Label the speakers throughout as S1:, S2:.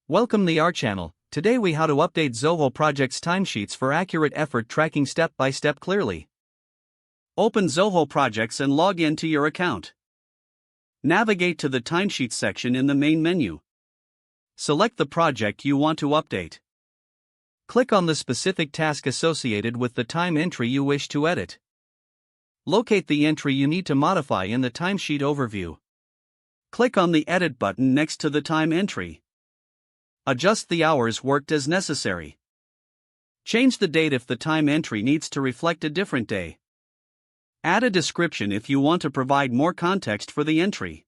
S1: Welcome to our channel. Today we how to update Zoho Projects timesheets for accurate effort tracking step by step clearly. Open Zoho Projects and log in to your account. Navigate to the timesheets section in the main menu. Select the project you want to update. Click on the specific task associated with the time entry you wish to edit. Locate the entry you need to modify in the timesheet overview. Click on the Edit button next to the time entry. Adjust the hours worked as necessary. Change the date if the time entry needs to reflect a different day. Add a description if you want to provide more context for the entry.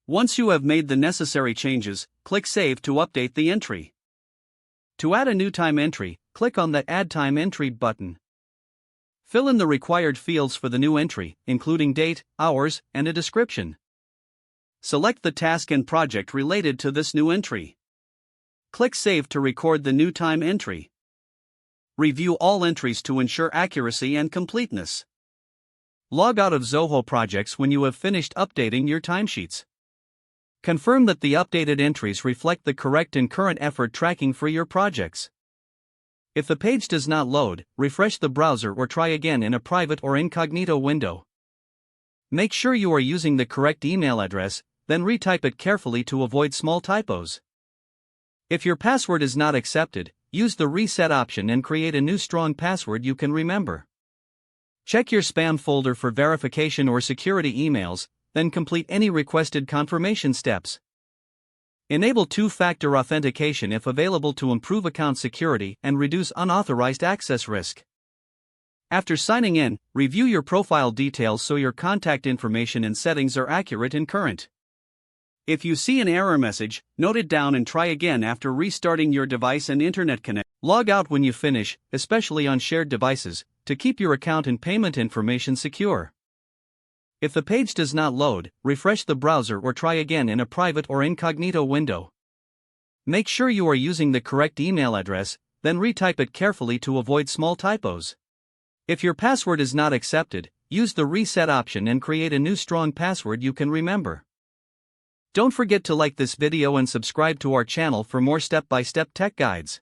S1: Once you have made the necessary changes, click Save to update the entry. To add a new time entry, click on the Add Time Entry button. Fill in the required fields for the new entry, including date, hours, and a description. Select the task and project related to this new entry. Click Save to record the new time entry. Review all entries to ensure accuracy and completeness. Log out of Zoho Projects when you have finished updating your timesheets. Confirm that the updated entries reflect the correct and current effort tracking for your projects. If the page does not load, refresh the browser or try again in a private or incognito window. Make sure you are using the correct email address, then retype it carefully to avoid small typos. If your password is not accepted, use the reset option and create a new strong password you can remember. Check your spam folder for verification or security emails, then complete any requested confirmation steps. Enable two-factor authentication if available to improve account security and reduce unauthorized access risk. After signing in, review your profile details so your contact information and settings are accurate and current. If you see an error message, note it down and try again after restarting your device and internet connection. Log out when you finish, especially on shared devices, to keep your account and payment information secure. If the page does not load, refresh the browser or try again in a private or incognito window. Make sure you are using the correct email address, then retype it carefully to avoid small typos. If your password is not accepted, use the reset option and create a new strong password you can remember. Don't forget to like this video and subscribe to our channel for more step-by-step tech guides.